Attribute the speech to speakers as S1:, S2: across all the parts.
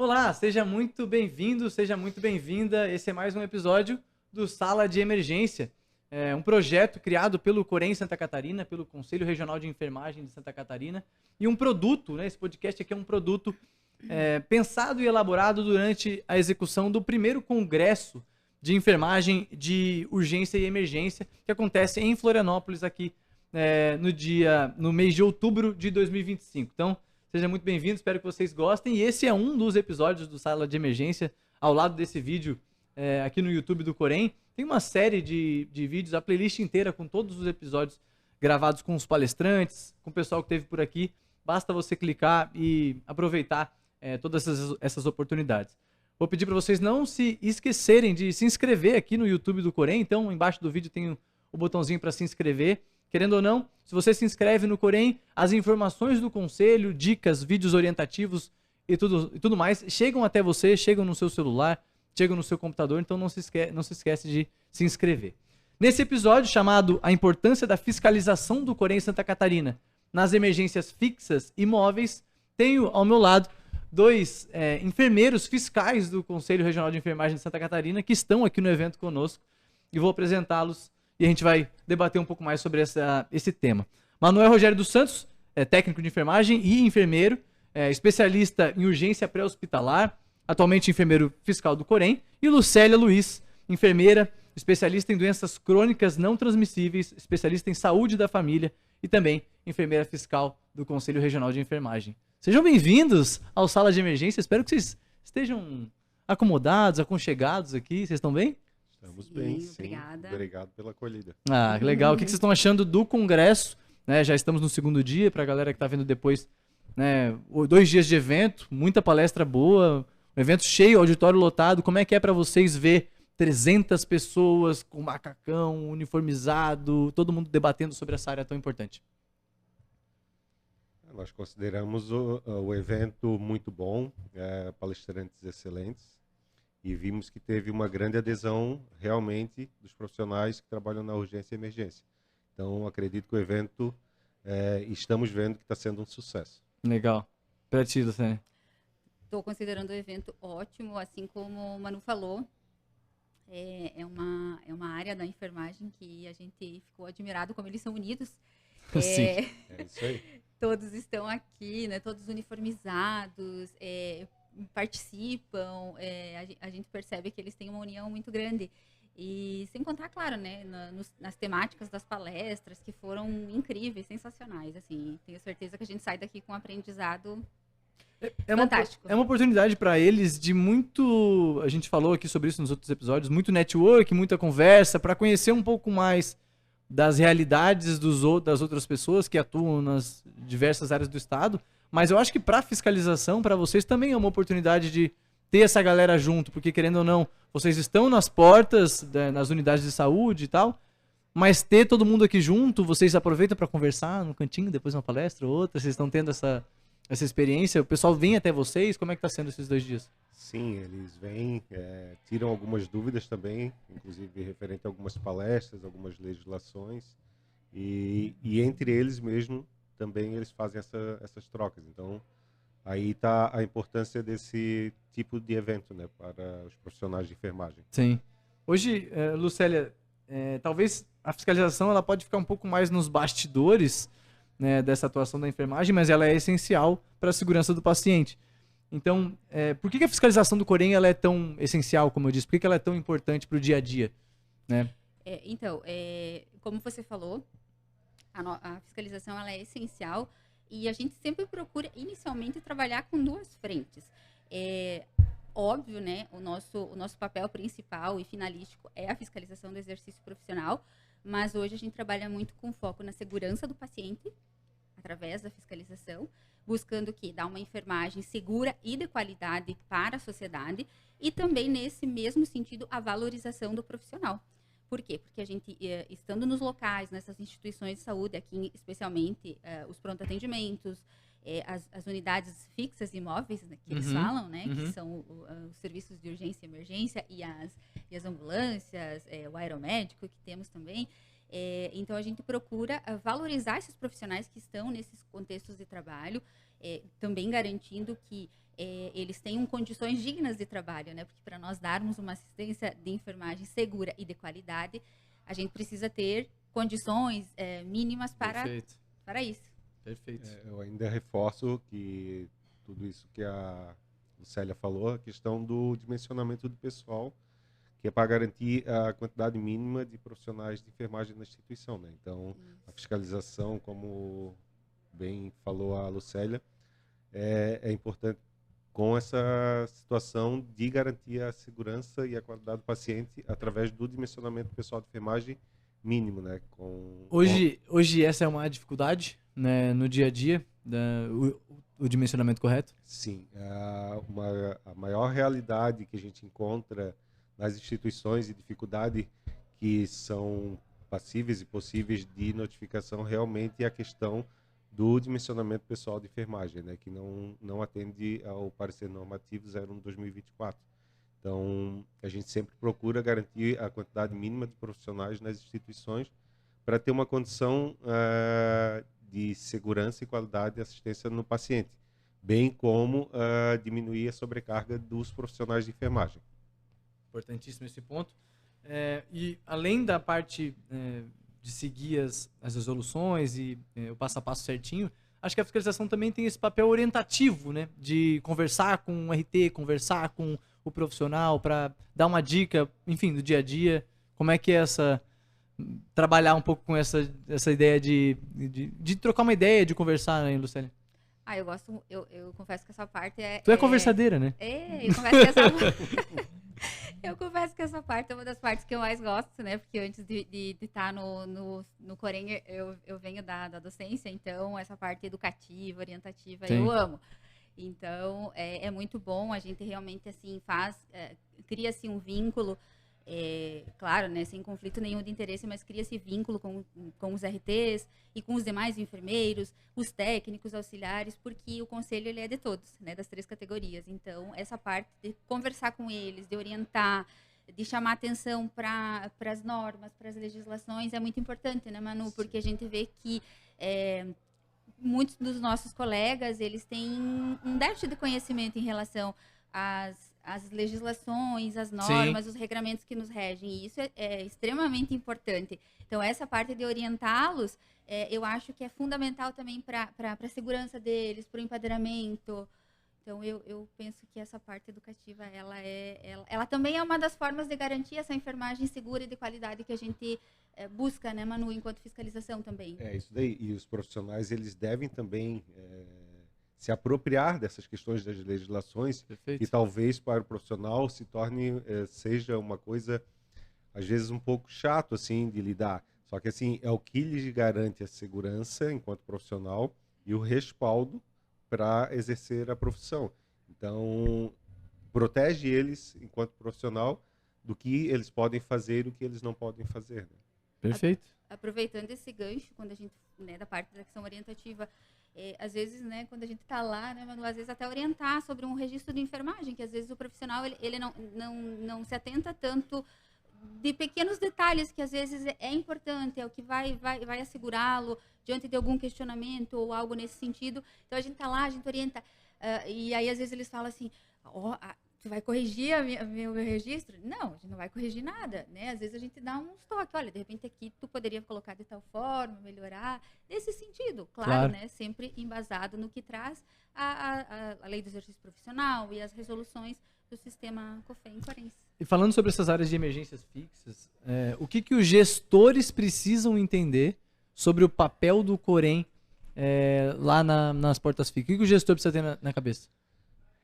S1: Olá, seja muito bem-vindo, seja muito bem-vinda. Esse é mais um episódio do Sala de Emergência, um projeto criado pelo Corém Santa Catarina, pelo Conselho Regional de Enfermagem de Santa Catarina, e um produto, né? Esse podcast aqui é um produto pensado e elaborado durante a execução do primeiro congresso de enfermagem de urgência e emergência, que acontece em Florianópolis aqui no mês de outubro de 2025. Então, seja muito bem-vindo, espero que vocês gostem. E esse é um dos episódios do Sala de Emergência. Ao lado desse vídeo, aqui no YouTube do Corém, tem uma série de vídeos, a playlist inteira com todos os episódios gravados com os palestrantes, com o pessoal que esteve por aqui. Basta você clicar e aproveitar todas essas oportunidades. Vou pedir para vocês não se esquecerem de se inscrever aqui no YouTube do Corém. Então, embaixo do vídeo tem o botãozinho para se inscrever. Querendo ou não, se você se inscreve no Corém, as informações do conselho, dicas, vídeos orientativos e tudo mais chegam até você, chegam no seu celular, chegam no seu computador, então não se esquece de se inscrever. Nesse episódio chamado A Importância da Fiscalização do Corém Santa Catarina nas Emergências Fixas e Móveis, tenho ao meu lado dois enfermeiros fiscais do Conselho Regional de Enfermagem de Santa Catarina que estão aqui no evento conosco e vou apresentá-los. E a gente vai debater um pouco mais sobre esse tema. Manuel Rogério dos Santos, técnico de enfermagem e enfermeiro, especialista em urgência pré-hospitalar, atualmente enfermeiro fiscal do Corém. E Lucélia Luiz, enfermeira, especialista em doenças crônicas não transmissíveis, especialista em saúde da família e também enfermeira fiscal do Conselho Regional de Enfermagem. Sejam bem-vindos ao Sala de Emergência. Espero que vocês estejam acomodados, aconchegados aqui. Vocês estão bem?
S2: Estamos bem, sim.
S3: Obrigada.
S2: Obrigado pela acolhida.
S1: Ah, que legal. O que vocês estão achando do congresso? Já estamos no segundo dia, para a galera que está vendo depois, 2 dias de evento, muita palestra boa, um evento cheio, auditório lotado. Como é que é para vocês ver 300 pessoas com macacão, uniformizado, todo mundo debatendo sobre essa área tão importante?
S2: Nós consideramos o evento muito bom, palestrantes excelentes. E vimos que teve uma grande adesão, realmente, dos profissionais que trabalham na urgência e emergência. Então, acredito que o evento, estamos vendo que está sendo um sucesso.
S1: Legal. Para ti, Luciane?
S3: Estou considerando o evento ótimo, assim como o Manu falou. É uma área da enfermagem que a gente ficou admirado como eles são unidos.
S1: Sim.
S2: É isso aí.
S3: Todos estão aqui, né, todos uniformizados, participam, a gente percebe que eles têm uma união muito grande. E sem contar, claro, né, nas temáticas das palestras, que foram incríveis, sensacionais. Assim, tenho certeza que a gente sai daqui com um aprendizado fantástico.
S1: É uma oportunidade para eles de muito... A gente falou aqui sobre isso nos outros episódios, muito network, muita conversa, para conhecer um pouco mais das realidades das outras pessoas que atuam nas diversas áreas do estado. Mas eu acho que para fiscalização, para vocês também é uma oportunidade de ter essa galera junto, porque querendo ou não, vocês estão nas portas, nas unidades de saúde e tal, mas ter todo mundo aqui junto, vocês aproveitam para conversar no cantinho, depois uma palestra ou outra, vocês estão tendo essa experiência, o pessoal vem até vocês, como é que está sendo esses 2 dias?
S2: Sim, eles vêm, tiram algumas dúvidas também, inclusive referente a algumas palestras, algumas legislações, e entre eles mesmo, também eles fazem essas trocas. Então, aí está a importância desse tipo de evento, né, para os profissionais de enfermagem.
S1: Sim. Hoje, Lucélia, talvez a fiscalização ela pode ficar um pouco mais nos bastidores, né, dessa atuação da enfermagem, mas ela é essencial para a segurança do paciente. Então, por que a fiscalização do Corém ela é tão essencial, como eu disse? Por que ela é tão importante para o dia a dia? Né?
S3: Então, como você falou, a fiscalização ela é essencial e a gente sempre procura inicialmente trabalhar com 2 frentes. Óbvio, né, o nosso papel principal e finalístico é a fiscalização do exercício profissional, mas hoje a gente trabalha muito com foco na segurança do paciente, através da fiscalização, buscando que dá uma enfermagem segura e de qualidade para a sociedade e também, nesse mesmo sentido, a valorização do profissional. Por quê? Porque a gente, estando nos locais, nessas instituições de saúde, aqui especialmente os pronto-atendimentos, as unidades fixas e móveis, né, que eles falam, né, que são os serviços de urgência e emergência e as ambulâncias, o aeromédico que temos também. Então, a gente procura valorizar esses profissionais que estão nesses contextos de trabalho também garantindo que eles tenham condições dignas de trabalho, né? Porque para nós darmos uma assistência de enfermagem segura e de qualidade, a gente precisa ter condições mínimas para isso.
S1: Perfeito.
S2: Eu ainda reforço que tudo isso que a Lucélia falou, a questão do dimensionamento do pessoal, que é para garantir a quantidade mínima de profissionais de enfermagem na instituição, né? Então, a fiscalização, como bem falou a Lucélia, é importante com essa situação de garantir a segurança e a qualidade do paciente através do dimensionamento do pessoal de enfermagem mínimo, né?
S1: Hoje essa é uma dificuldade, né, no dia a dia, o dimensionamento correto?
S2: Sim. A maior realidade que a gente encontra nas instituições e dificuldade que são passíveis e possíveis de notificação realmente é a questão do dimensionamento pessoal de enfermagem, né, que não atende ao parecer normativo 01/2024. Então, a gente sempre procura garantir a quantidade mínima de profissionais nas instituições para ter uma condição de segurança e qualidade de assistência no paciente, bem como diminuir a sobrecarga dos profissionais de enfermagem.
S1: Importantíssimo esse ponto. E além da parte de seguir as resoluções e o passo a passo certinho, acho que a fiscalização também tem esse papel orientativo, né? De conversar com o RT, conversar com o profissional para dar uma dica, enfim, do dia a dia. Como é que é trabalhar um pouco com essa ideia de trocar uma ideia, de conversar, né, Lucélia?
S3: Eu gosto, eu confesso que essa parte
S1: Tu é conversadeira, né?
S3: Eu confesso que eu confesso que essa parte é uma das partes que eu mais gosto, né? Porque antes de estar no Corém, eu venho da docência, então essa parte educativa, orientativa, Sim. Eu amo. Então, é muito bom, a gente realmente, assim, cria-se um vínculo, claro, né, sem conflito nenhum de interesse, mas cria-se vínculo com os RTs e com os demais enfermeiros, os técnicos, auxiliares, porque o conselho ele é de todos, né, das 3 categorias. Então, essa parte de conversar com eles, de orientar, de chamar atenção para as normas, para as legislações, é muito importante, né, Manu? Porque a gente vê que muitos dos nossos colegas, eles têm um déficit de conhecimento em relação às legislações, as normas, Sim. Os regramentos que nos regem, e isso é extremamente importante. Então, essa parte de orientá-los, eu acho que é fundamental também para a segurança deles, para o empadronamento. Então, eu penso que essa parte educativa, ela também é uma das formas de garantir essa enfermagem segura e de qualidade que a gente busca, né, Manu, enquanto fiscalização também.
S2: Isso daí. E os profissionais, eles devem também se apropriar dessas questões das legislações,
S1: Perfeito.
S2: Que talvez para o profissional se torne, seja uma coisa, às vezes, um pouco chato, assim, de lidar. Só que, assim, é o que lhes garante a segurança enquanto profissional e o respaldo para exercer a profissão. Então, protege eles, enquanto profissional, do que eles podem fazer e do que eles não podem fazer. Né?
S1: Perfeito.
S3: Aproveitando esse gancho, quando a gente, né, da parte da questão orientativa, às vezes, né, quando a gente está lá, né, Manu, às vezes até orientar sobre um registro de enfermagem, que às vezes o profissional ele não se atenta tanto de pequenos detalhes que às vezes é importante, é o que vai assegurá-lo diante de algum questionamento ou algo nesse sentido. Então a gente está lá, a gente orienta, e aí às vezes eles falam assim, tu vai corrigir meu registro? Não, a gente não vai corrigir nada, né? Às vezes a gente dá um toque, olha, de repente aqui tu poderia colocar de tal forma, melhorar, nesse sentido, claro. Né? Sempre embasado no que traz a lei do exercício profissional e as resoluções do sistema COFEM forense.
S1: E falando sobre essas áreas de emergências fixas, o que os gestores precisam entender sobre o papel do Corém lá nas portas fixas? O que o gestor precisa ter na cabeça?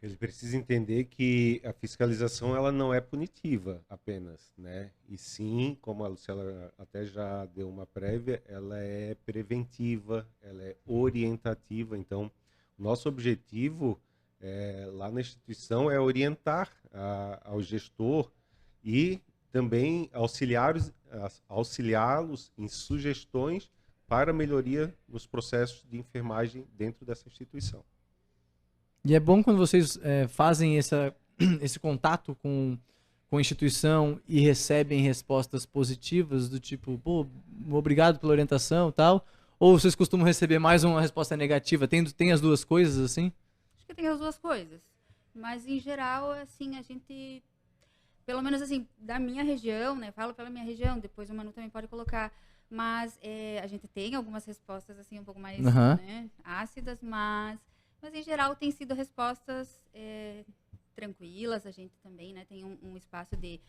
S2: Ele precisa entender que a fiscalização ela não é punitiva apenas, né? E sim, como a Lucélia até já deu uma prévia, ela é preventiva, ela é orientativa. Então, nosso objetivo lá na instituição é orientar ao gestor e também auxiliá-los em sugestões para melhoria nos processos de enfermagem dentro dessa instituição.
S1: E é bom quando vocês fazem esse contato com a instituição e recebem respostas positivas do tipo, pô, obrigado pela orientação e tal, Ou vocês costumam receber mais uma resposta negativa? Tem as duas coisas, assim?
S3: Acho que tem as duas coisas. Mas, em geral, assim, a gente... Pelo menos, assim, da minha região, né? Falo pela minha região, depois o Manu também pode colocar. Mas a gente tem algumas respostas, assim, um pouco mais né, ácidas, mas, em geral, tem sido respostas tranquilas. A gente também, né? Tem um espaço de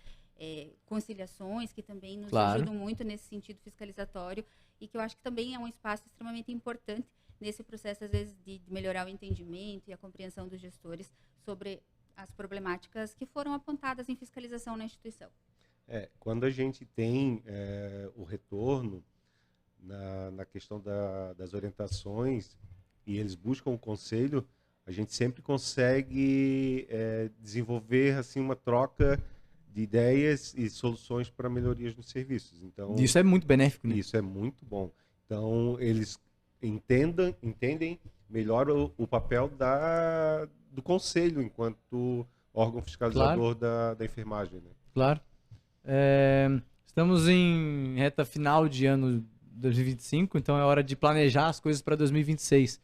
S3: conciliações que também nos ajudam muito nesse sentido fiscalizatório e que eu acho que também é um espaço extremamente importante nesse processo, às vezes, de melhorar o entendimento e a compreensão dos gestores sobre as problemáticas que foram apontadas em fiscalização na instituição.
S2: Quando a gente tem o retorno na questão das orientações e eles buscam o conselho, a gente sempre consegue desenvolver assim, uma troca de ideias e soluções para melhorias nos serviços. Então,
S1: isso é muito benéfico, né?
S2: Isso é muito bom. Então, eles entendem melhor o papel do conselho enquanto órgão fiscalizador da enfermagem. Né?
S1: Claro. Estamos em reta final de ano 2025, então é hora de planejar as coisas para 2026.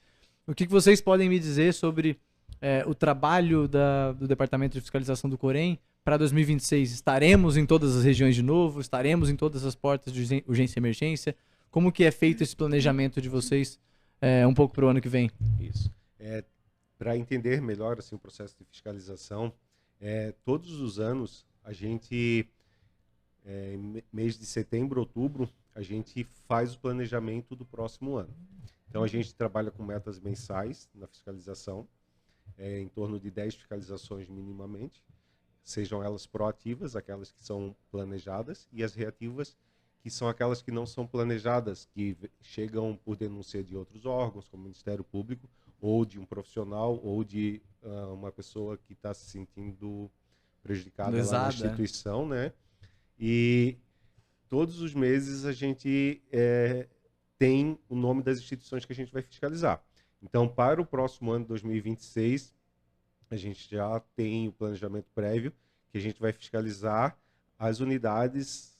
S1: O que vocês podem me dizer sobre o trabalho do Departamento de Fiscalização do Corém para 2026? Estaremos em todas as regiões de novo? Estaremos em todas as portas de urgência e emergência? Como que é feito esse planejamento de vocês um pouco para o ano que vem?
S2: Isso. Para entender melhor assim, o processo de fiscalização, todos os anos a gente, mês de setembro, outubro, a gente faz o planejamento do próximo ano. Então a gente trabalha com metas mensais na fiscalização, em torno de 10 fiscalizações minimamente, sejam elas proativas, aquelas que são planejadas, e as reativas, que são aquelas que não são planejadas, que chegam por denúncia de outros órgãos, como o Ministério Público, ou de um profissional, ou de uma pessoa que está se sentindo prejudicada lá na instituição, né? E todos os meses a gente tem o nome das instituições que a gente vai fiscalizar. Então, para o próximo ano, 2026, a gente já tem o planejamento prévio, que a gente vai fiscalizar as unidades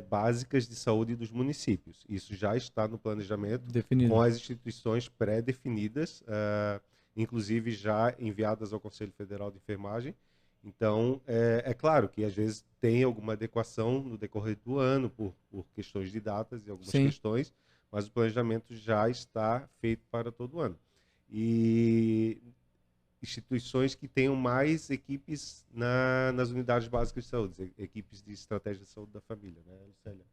S2: básicas de saúde dos municípios. Isso já está no planejamento, definido, com as instituições pré-definidas, inclusive já enviadas ao Conselho Federal de Enfermagem. Então, é claro que às vezes tem alguma adequação no decorrer do ano, por questões de datas e algumas questões, mas o planejamento já está feito para todo ano. E instituições que tenham mais equipes nas unidades básicas de saúde, equipes de estratégia de saúde da família, né, Lucélia?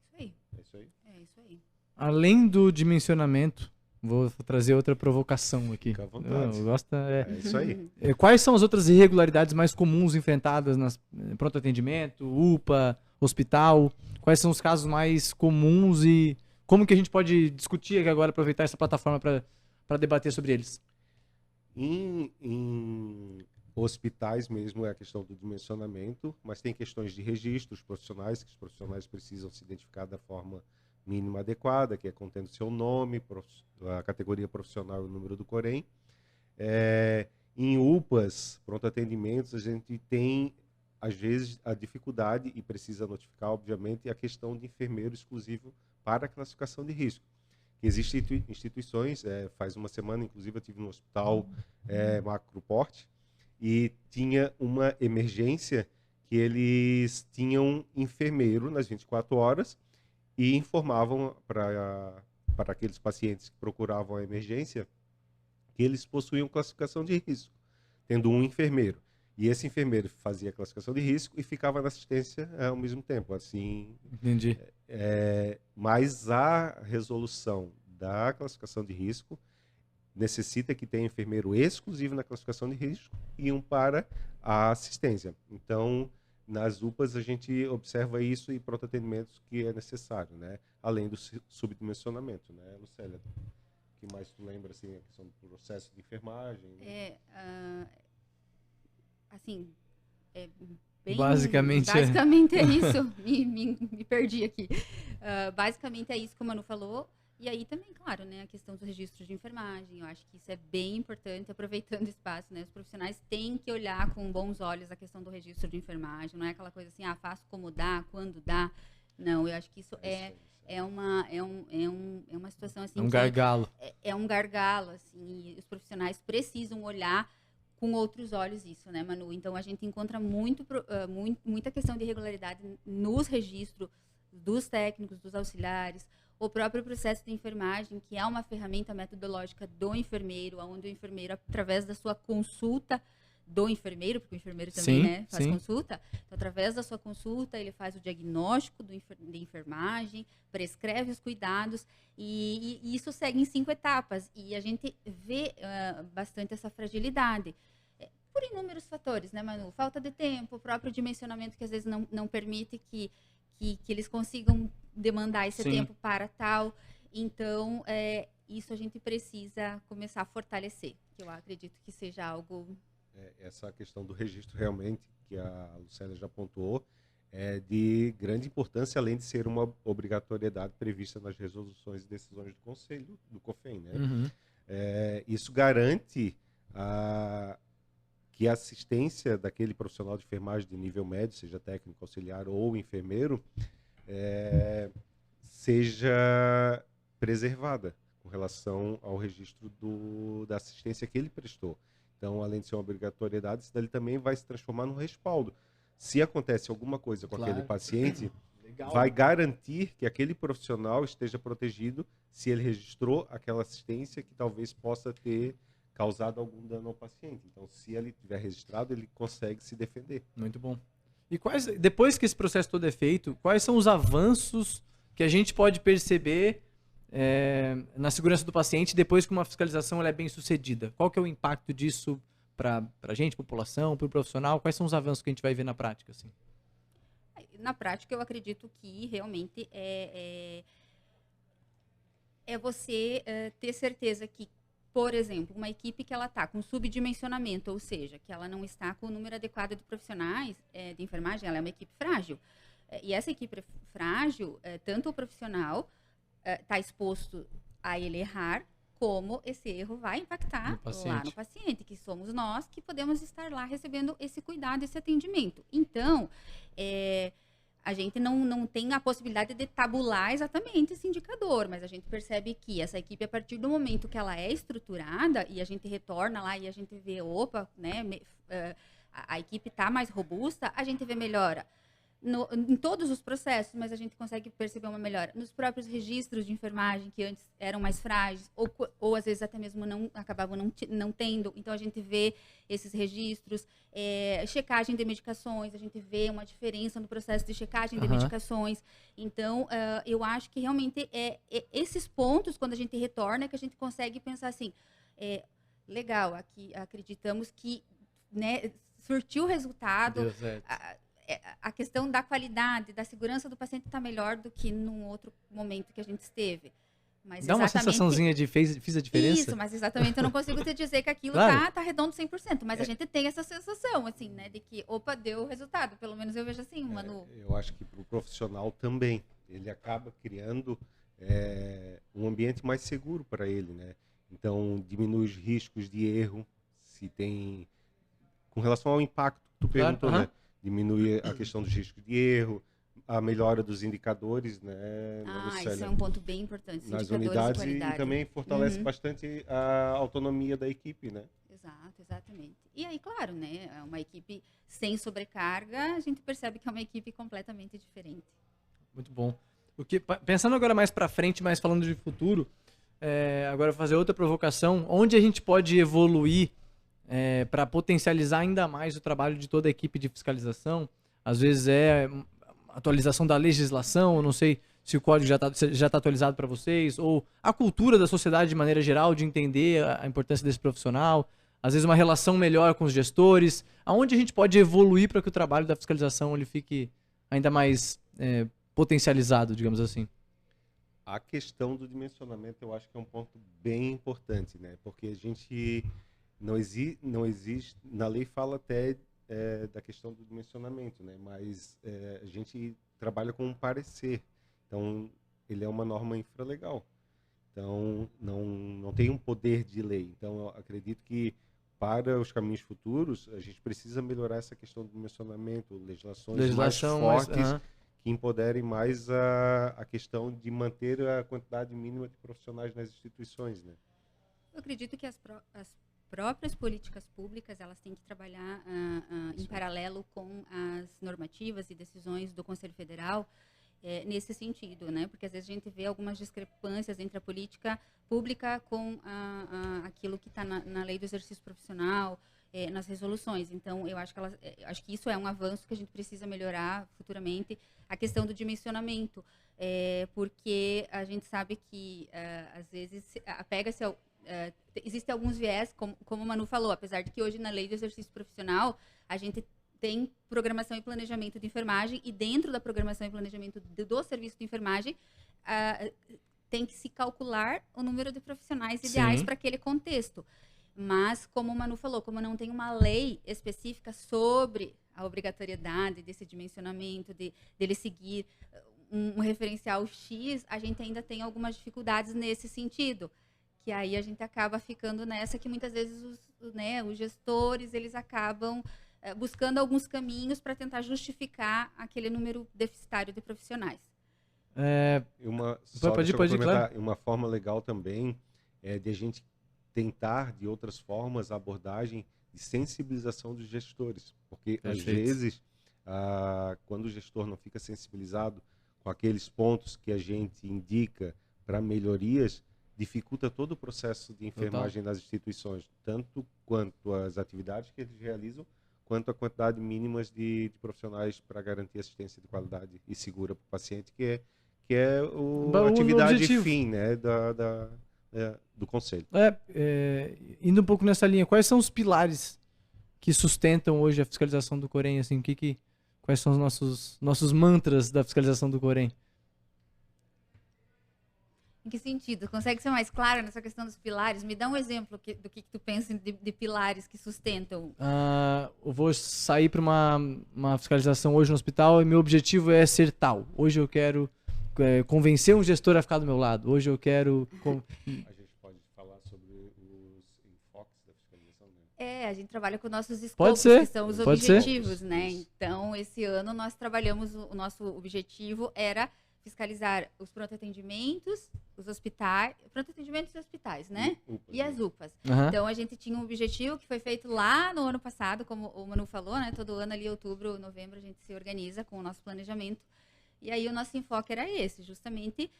S3: Isso aí.
S2: É isso aí?
S3: É isso aí.
S1: Além do dimensionamento, vou trazer outra provocação aqui.
S2: Fica à vontade.
S1: Eu gosto,
S2: é isso aí.
S1: Quais são as outras irregularidades mais comuns enfrentadas nas pronto atendimento, UPA, hospital? Quais são os casos mais comuns e como que a gente pode discutir aqui agora, aproveitar essa plataforma para debater sobre eles?
S2: Em hospitais mesmo é a questão do dimensionamento, mas tem questões de registros profissionais, que os profissionais precisam se identificar da forma mínima adequada, que é contendo seu nome, a categoria profissional e o número do Corém. Em UPAs, pronto atendimentos, a gente tem, às vezes, a dificuldade, e precisa notificar, obviamente, a questão de enfermeiro exclusivo para a classificação de risco. Existem instituições, faz uma semana, inclusive, eu estive no hospital Macroporte, e tinha uma emergência que eles tinham enfermeiro nas 24 horas e informavam para aqueles pacientes que procuravam a emergência que eles possuíam classificação de risco, tendo um enfermeiro. E esse enfermeiro fazia a classificação de risco e ficava na assistência ao mesmo tempo. Assim,
S1: entendi.
S2: Mas a resolução da classificação de risco necessita que tenha enfermeiro exclusivo na classificação de risco e um para a assistência. Então, nas UPAs a gente observa isso e pronto atendimentos que é necessário, né? Além do subdimensionamento, né, Lucélia? O que mais tu lembra, assim, a questão do processo de enfermagem? Né?
S3: Assim, bem...
S1: Basicamente
S3: é isso. me perdi aqui. Basicamente é isso que o Manu falou. E aí também, claro, né, a questão dos registros de enfermagem, eu acho que isso é bem importante, aproveitando o espaço, né, os profissionais têm que olhar com bons olhos a questão do registro de enfermagem, não é aquela coisa assim, faço como dá, quando dá, Não, eu acho que isso é uma situação assim.
S1: É um gargalo.
S3: É um gargalo, assim, e os profissionais precisam olhar com outros olhos isso, né, Manu? Então a gente encontra muita questão de irregularidade nos registros dos técnicos, dos auxiliares, o próprio processo de enfermagem, que é uma ferramenta metodológica do enfermeiro, onde o enfermeiro, através da sua consulta do enfermeiro, porque o enfermeiro também, né, faz consulta, então, através da sua consulta, ele faz o diagnóstico de enfermagem, prescreve os cuidados, e isso segue em 5 etapas, e a gente vê bastante essa fragilidade, por inúmeros fatores, né, Manu? Falta de tempo, o próprio dimensionamento que às vezes não permite que eles consigam demandar esse tempo para tal. Então, isso a gente precisa começar a fortalecer, que eu acredito que seja algo...
S2: Essa questão do registro realmente, que a Lucélia já pontuou, é de grande importância, além de ser uma obrigatoriedade prevista nas resoluções e decisões do Conselho, do COFEN, né?
S1: Uhum.
S2: Isso garante que a assistência daquele profissional de enfermagem de nível médio, seja técnico, auxiliar ou enfermeiro, seja preservada com relação ao registro da assistência que ele prestou. Então, além de ser uma obrigatoriedade, isso daí também vai se transformar no respaldo. Se acontece alguma coisa com aquele paciente, vai garantir que aquele profissional esteja protegido se ele registrou aquela assistência que talvez possa ter causado algum dano ao paciente. Então, se ele tiver registrado, ele consegue se defender.
S1: Muito bom. E depois que esse processo todo é feito, quais são os avanços que a gente pode perceber na segurança do paciente depois que uma fiscalização ela é bem sucedida? Qual que é o impacto disso para a gente, população, para o profissional? Quais são os avanços que a gente vai ver na prática? Assim?
S3: Na prática, eu acredito que realmente é você ter certeza que, por exemplo, uma equipe que ela está com subdimensionamento, ou seja, que ela não está com o número adequado de profissionais de enfermagem, ela é uma equipe frágil. E essa equipe frágil, tanto o profissional está exposto a ele errar, como esse erro vai impactar lá no paciente, que somos nós que podemos estar lá recebendo esse cuidado, esse atendimento. Então, a gente não tem a possibilidade de tabular exatamente esse indicador, mas a gente percebe que essa equipe, a partir do momento que ela é estruturada e a gente retorna lá e a gente vê, opa, né, a equipe está mais robusta, a gente vê melhora em todos os processos, mas a gente consegue perceber uma melhora nos próprios registros de enfermagem, que antes eram mais frágeis, ou às vezes até mesmo acabavam não tendo. Então, a gente vê esses registros, checagem de medicações, a gente vê uma diferença no processo de checagem de medicações. Então, eu acho que realmente esses pontos, quando a gente retorna, que a gente consegue pensar assim, legal, aqui acreditamos que, né, surtiu o resultado.
S1: Deu certo.
S3: A questão da qualidade, da segurança do paciente está melhor do que num outro momento que a gente esteve. Mas
S1: dá uma sensaçãozinha de fiz a diferença?
S3: Isso, mas exatamente eu não consigo te dizer que aquilo tá redondo 100%, mas a gente tem essa sensação, assim, né, de que, opa, deu resultado. Pelo menos eu vejo assim, Manu.
S2: Eu acho que para o profissional também, ele acaba criando um ambiente mais seguro para ele, né? Então, diminui os riscos de erro, se tem... Com relação ao impacto que tu perguntou, né? Diminui a questão dos riscos de erro, a melhora dos indicadores, né?
S3: Isso é um ponto bem importante.
S2: Nas unidades e também fortalece bastante a autonomia da equipe, né?
S3: Exato, exatamente. E aí, claro, né? Uma equipe sem sobrecarga, a gente percebe que é uma equipe completamente diferente.
S1: Muito bom. Pensando agora mais para frente, mais falando de futuro, agora vou fazer outra provocação. Onde a gente pode evoluir para potencializar ainda mais o trabalho de toda a equipe de fiscalização? Às vezes atualização da legislação, eu não sei se o código já tá atualizado para vocês, ou a cultura da sociedade de maneira geral de entender a importância desse profissional, às vezes uma relação melhor com os gestores. Aonde a gente pode evoluir para que o trabalho da fiscalização ele fique ainda mais potencializado, digamos assim?
S2: A questão do dimensionamento eu acho que é um ponto bem importante, né? Porque a gente... Não existe, na lei fala até da questão do dimensionamento, né? Mas a gente trabalha com um parecer, então ele é uma norma infralegal, então não tem um poder de lei. Então eu acredito que para os caminhos futuros a gente precisa melhorar essa questão do dimensionamento, legislações mais fortes que empoderem mais a questão de manter a quantidade mínima de profissionais nas instituições, né?
S3: Eu acredito que as próprias políticas públicas elas têm que trabalhar em paralelo com as normativas e decisões do Conselho Federal nesse sentido, né? Porque às vezes a gente vê algumas discrepâncias entre a política pública com aquilo que está na lei do exercício profissional, nas resoluções. Então, eu acho que isso é um avanço que a gente precisa melhorar futuramente. A questão do dimensionamento, porque a gente sabe que, às vezes, apega-se ao... existem alguns viés, como o Manu falou, apesar de que hoje na lei do exercício profissional, a gente tem programação e planejamento de enfermagem, e dentro da programação e planejamento do serviço de enfermagem, tem que se calcular o número de profissionais ideais para aquele contexto. Mas, como o Manu falou, como não tem uma lei específica sobre a obrigatoriedade desse dimensionamento, dele seguir um referencial X, a gente ainda tem algumas dificuldades nesse sentido. Que aí a gente acaba ficando nessa que muitas vezes os gestores, eles acabam buscando alguns caminhos para tentar justificar aquele número deficitário de profissionais.
S2: Pode ir, claro. Uma forma legal também é de a gente tentar, de outras formas, a abordagem de sensibilização dos gestores. Porque, às vezes, quando o gestor não fica sensibilizado com aqueles pontos que a gente indica para melhorias, dificulta todo o processo de enfermagem nas instituições, tanto quanto as atividades que eles realizam, quanto a quantidade mínima de profissionais para garantir assistência de qualidade e segura para o paciente, que é a atividade fim, né, do Conselho.
S1: Indo um pouco nessa linha, quais são os pilares que sustentam hoje a fiscalização do Corém? Assim, quais são os nossos mantras da fiscalização do Corém?
S3: Em que sentido? Consegue ser mais claro nessa questão dos pilares? Me dá um exemplo do que tu pensa de pilares que sustentam.
S1: Eu vou sair para uma fiscalização hoje no hospital e meu objetivo é ser tal. Hoje eu quero convencer um gestor a ficar do meu lado. Hoje eu quero...
S2: A gente pode falar sobre os enfoques da fiscalização, né?
S3: A gente trabalha com nossos escopos, que são os objetivos, né? Então, esse ano nós trabalhamos, o nosso objetivo era fiscalizar os pronto-atendimentos, os hospitais, pronto-atendimentos e hospitais, né? E as UPAs. Então, a gente tinha um objetivo que foi feito lá no ano passado, como o Manu falou, né? Todo ano ali, outubro, novembro, a gente se organiza com o nosso planejamento. E aí, o nosso enfoque era esse, justamente,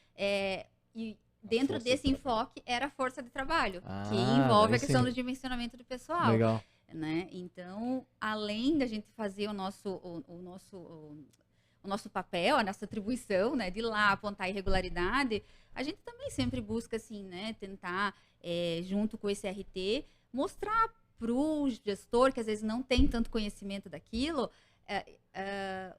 S3: e dentro desse enfoque era a força de trabalho, que envolve a questão do dimensionamento do pessoal.
S1: Legal.
S3: Né? Então, além da gente fazer o nosso papel, a nossa atribuição, né, de ir lá apontar irregularidade, a gente também sempre busca, assim, né, tentar, junto com esse RT, mostrar para o gestor, que às vezes não tem tanto conhecimento daquilo,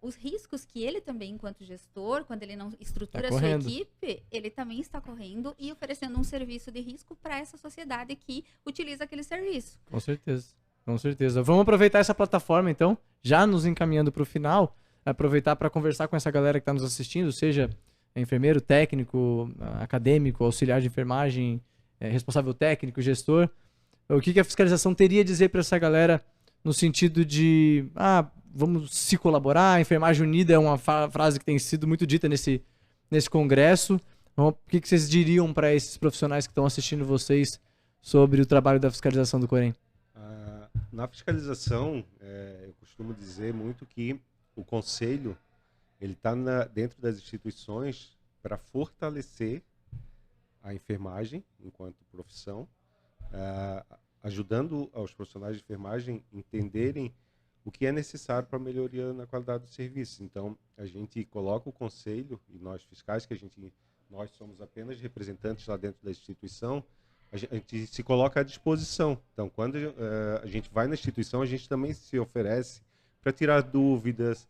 S3: os riscos que ele também, enquanto gestor, quando ele não estrutura a sua equipe, ele também está correndo e oferecendo um serviço de risco para essa sociedade que utiliza aquele serviço.
S1: Com certeza, com certeza. Vamos aproveitar essa plataforma, então, já nos encaminhando para o final, aproveitar para conversar com essa galera que está nos assistindo, seja enfermeiro, técnico, acadêmico, auxiliar de enfermagem, responsável técnico, gestor. O que a fiscalização teria a dizer para essa galera no sentido de, vamos se colaborar, a enfermagem unida é uma frase que tem sido muito dita nesse congresso. O que vocês diriam para esses profissionais que estão assistindo vocês sobre o trabalho da fiscalização do Corém?
S2: Na fiscalização, eu costumo dizer muito que o Conselho ele está dentro das instituições para fortalecer a enfermagem enquanto profissão, ajudando os profissionais de enfermagem a entenderem o que é necessário para a melhoria na qualidade do serviço. Então, a gente coloca o Conselho e nós fiscais, que nós somos apenas representantes lá dentro da instituição, a gente se coloca à disposição. Então, quando a gente vai na instituição, a gente também se oferece para tirar dúvidas,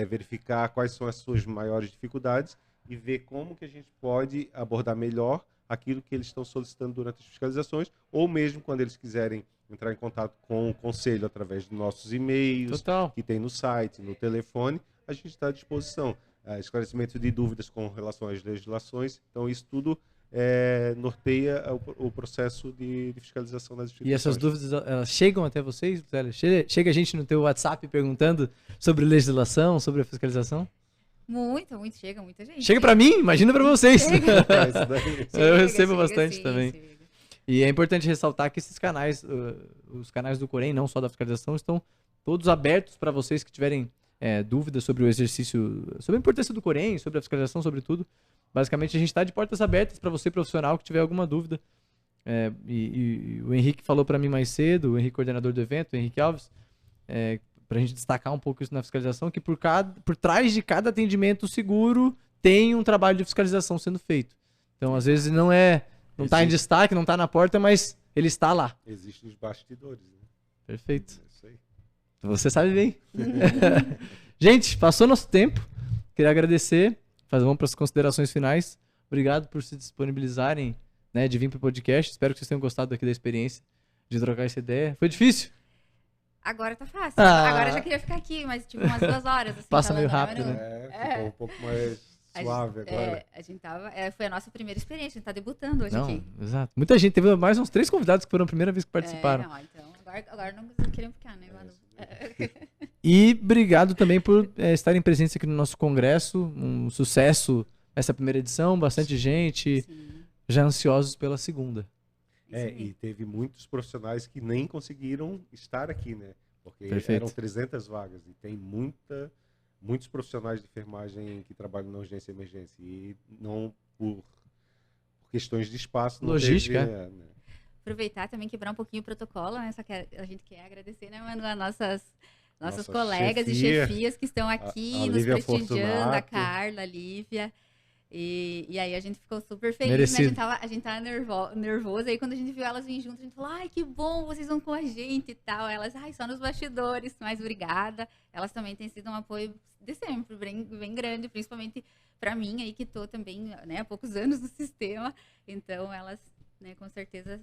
S2: verificar quais são as suas maiores dificuldades e ver como que a gente pode abordar melhor aquilo que eles estão solicitando durante as fiscalizações, ou mesmo quando eles quiserem entrar em contato com o Conselho através de nossos e-mails, que tem no site, no telefone, a gente está à disposição. Esclarecimento de dúvidas com relação às legislações, então isso tudo norteia o processo de fiscalização das instituições.
S1: E essas dúvidas, elas chegam até vocês, Célia? Chega a gente no teu WhatsApp perguntando sobre legislação, sobre a fiscalização?
S3: Muito, chega muita gente.
S1: Chega pra mim, imagina pra vocês.
S3: Chega.
S2: Isso daí.
S1: Eu recebo
S3: chega,
S1: bastante
S3: sim,
S1: também.
S3: chega.
S1: E é importante ressaltar que esses canais, os canais do Corém, não só da fiscalização, estão todos abertos para vocês que tiverem dúvidas sobre o exercício, sobre a importância do Corém, sobre a fiscalização, sobre tudo. Basicamente, a gente está de portas abertas para você, profissional, que tiver alguma dúvida. E o Henrique falou para mim mais cedo, o Henrique, coordenador do evento, o Henrique Alves, para a gente destacar um pouco isso na fiscalização, que por trás de cada atendimento seguro tem um trabalho de fiscalização sendo feito. Então, às vezes, não está em destaque, não está na porta, mas ele está lá.
S2: Existem os bastidores, né?
S1: Perfeito.
S2: É isso aí.
S1: Você sabe bem. Gente, passou nosso tempo. Queria agradecer. Vamos para as considerações finais. Obrigado por se disponibilizarem, né, de vir para o podcast. Espero que vocês tenham gostado aqui da experiência, de trocar essa ideia. Foi difícil?
S3: Agora tá fácil. Agora eu já queria ficar aqui, mas tipo umas 2 horas. Assim,
S1: Passa meio
S3: falando,
S1: rápido, né?
S2: Ficou um pouco mais suave agora.
S3: A gente tava, foi a nossa primeira experiência, a gente tá debutando hoje aqui.
S1: Exato. Muita gente, teve mais uns 3 convidados que foram a primeira vez que participaram.
S3: Então, agora não queriam ficar, né, Manu?
S1: E obrigado também por estarem presentes aqui no nosso congresso. Um sucesso essa primeira edição, bastante gente,
S3: Sim.
S1: já ansiosos pela segunda.
S2: E teve muitos profissionais que nem conseguiram estar aqui, né? Porque
S1: Perfeito.
S2: eram 300 vagas e tem muitos profissionais de enfermagem que trabalham na urgência e emergência e não por questões de espaço. Não
S1: Logística.
S2: Teve, né?
S3: Aproveitar também, quebrar um pouquinho o protocolo, né? Só que a gente quer agradecer, né, Manu, as nossas
S2: Nossa
S3: colegas e chefias que estão aqui
S2: a
S3: nos
S2: Lívia
S3: prestigiando, a
S2: Fortunato.
S3: Carla, a Lívia. E aí a gente ficou super feliz,
S1: Merecido.
S3: né? A gente tava nervoso. Aí quando a gente viu elas virem juntas, a gente falou, ai, que bom, vocês vão com a gente e tal. Elas, só nos bastidores, mas obrigada. Elas também têm sido um apoio de sempre, bem grande, principalmente para mim aí, que tô também, né, há poucos anos no sistema. Então elas, né, com certeza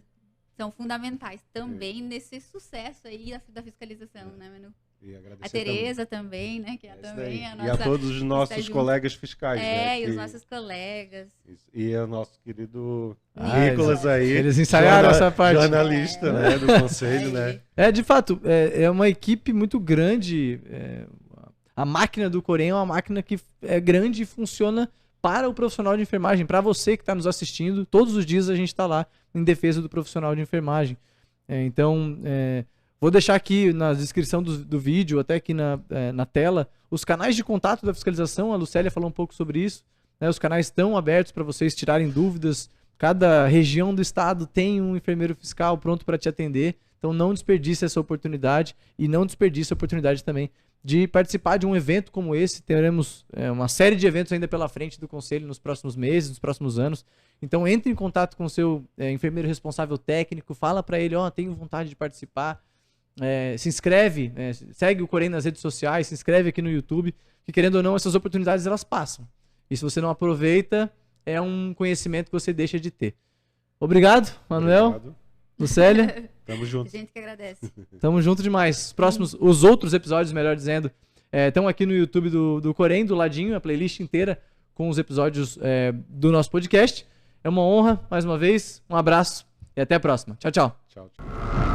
S3: são fundamentais também nesse sucesso aí da fiscalização, né, Manu?
S2: E agradecer
S3: A Tereza também, né? Que é
S2: isso
S3: também
S2: daí.
S3: a
S2: E
S3: nossa...
S2: a todos os nossos
S3: junto.
S2: colegas fiscais, né?
S3: e os
S2: que-
S3: nossos colegas.
S2: Isso. E o nosso querido
S1: Ah,
S2: Nicolas aí.
S1: eles ensaiaram essa parte.
S2: Jornalista, né? Do conselho, né?
S1: De fato, é uma equipe muito grande. A máquina do Corém é uma máquina que é grande e funciona para o profissional de enfermagem, para você que está nos assistindo. Todos os dias a gente está lá em defesa do profissional de enfermagem. Então, vou deixar aqui na descrição do vídeo, até aqui na tela, os canais de contato da fiscalização. A Lucélia falou um pouco sobre isso. Né? Os canais estão abertos para vocês tirarem dúvidas. Cada região do estado tem um enfermeiro fiscal pronto para te atender. Então não desperdice essa oportunidade e não desperdice a oportunidade também de participar de um evento como esse. Teremos uma série de eventos ainda pela frente do Conselho nos próximos meses, nos próximos anos. Então entre em contato com o seu enfermeiro responsável técnico, fala para ele, tenho vontade de participar. Se inscreve, segue o Corém nas redes sociais, se inscreve aqui no YouTube, que querendo ou não, essas oportunidades elas passam. E se você não aproveita, é um conhecimento que você deixa de ter. Obrigado, Manuel,
S2: Obrigado.
S1: Lucélia.
S2: Tamo
S3: A
S2: junto.
S3: gente que agradece.
S1: Tamo junto demais. Os outros episódios, melhor dizendo, estão aqui no YouTube do Corém, do ladinho, a playlist inteira com os episódios do nosso podcast. É uma honra, mais uma vez. Um abraço e até a próxima. Tchau, tchau.
S2: Tchau, tchau.